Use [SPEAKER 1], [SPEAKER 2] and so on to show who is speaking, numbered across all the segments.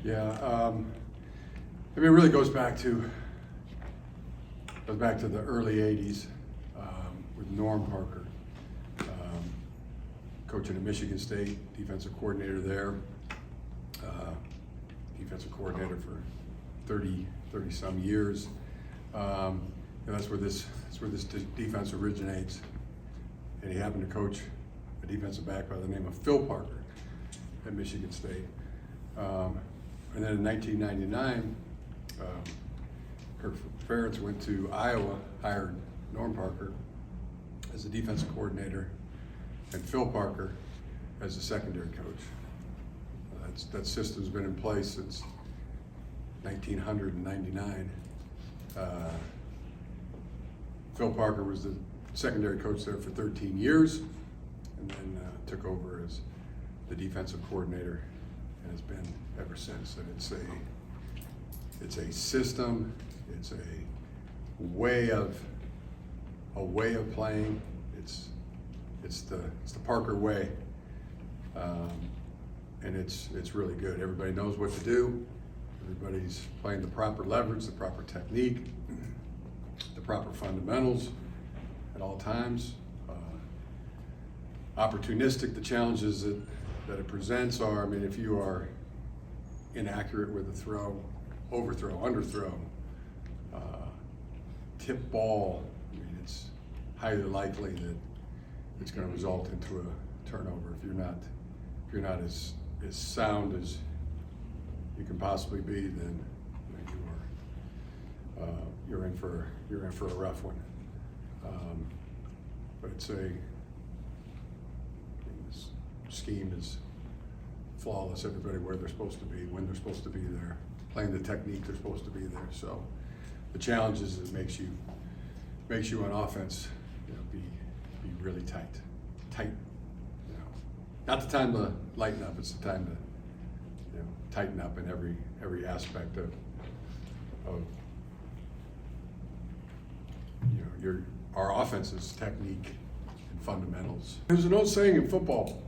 [SPEAKER 1] Yeah, I mean, it really goes back to the early '80s with Norm Parker, coaching at Michigan State, defensive coordinator there, defensive coordinator for 30 some years. And that's where this defense originates. And he happened to coach a defensive back by the name of Phil Parker at Michigan State. And then in 1999, Kirk Ferentz went to Iowa, hired Norm Parker as the defensive coordinator, and Phil Parker as the secondary coach. That system's been in place since 1999. Phil Parker was the secondary coach there for 13 years, and then took over as the defensive coordinator, and has been ever since. And it's a system, it's a way of playing. It's the Parker way, and it's really good. Everybody knows what to do. Everybody's playing the proper leverage, the proper technique, the proper fundamentals at all times. Opportunistic, the challenges that it presents are, I mean, if you are inaccurate with a throw, overthrow, underthrow, tip ball, I mean, it's highly likely that it's going to result into a turnover if you're not as sound as you can possibly be. Then you're in for a rough one. But this scheme is flawless. Everybody where they're supposed to be, when they're supposed to be there, playing the technique they're supposed to be there. So the challenge is it makes you on offense, be really tight. Not the time to lighten up. It's the time to tighten up in every aspect of our offense's technique and fundamentals. There's an old saying in football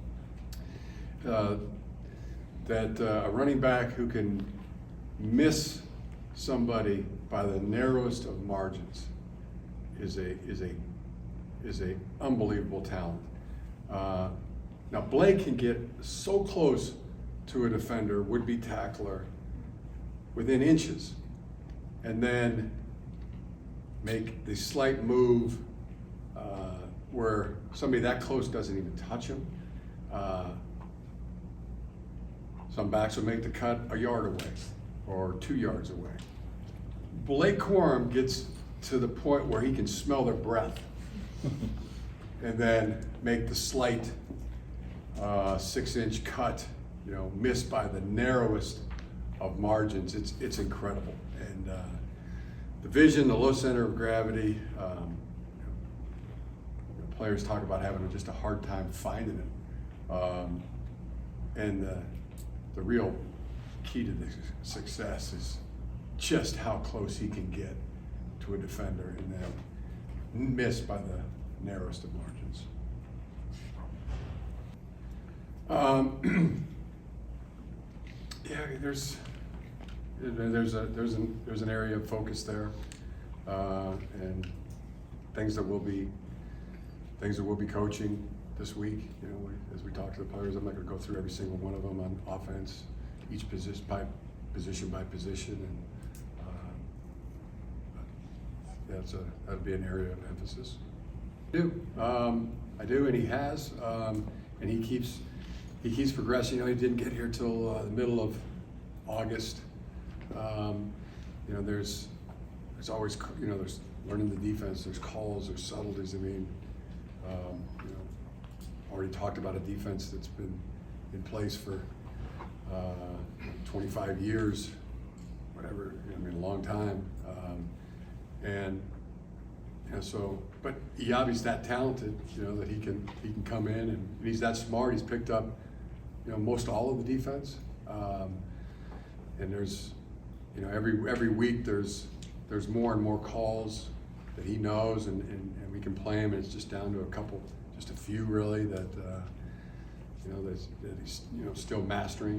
[SPEAKER 1] that a running back who can miss somebody by the narrowest of margins is a unbelievable talent. Now Blake can get so close to a defender, would-be tackler, within inches, and then make the slight move where somebody that close doesn't even touch him. Some backs will make the cut a yard away or 2 yards away. Blake Corum gets to the point where he can smell their breath and then make the slight 6-inch cut, missed by the narrowest of margins. It's incredible. And the vision, the low center of gravity, players talk about having just a hard time finding it. And the real key to the success is just how close he can get to a defender and then miss by the narrowest of margins. Yeah, there's an area of focus there, and things that we'll be coaching this week. As we talk to the players, I'm not going to go through every single one of them on offense, each position by position, and that'd be an area of emphasis. I do, and he has, and he keeps progressing. He didn't get here till the middle of August. There's always, there's learning the defense. There's calls. There's subtleties. I mean, already talked about a defense that's been in place for 25 years, whatever. A long time. But he obviously that talented, that he can come in and he's that smart. He's picked up, most all of the defense. And there's, every week there's more and more calls that he knows, and we can play him. And it's just down to just a few really that that he's still mastering.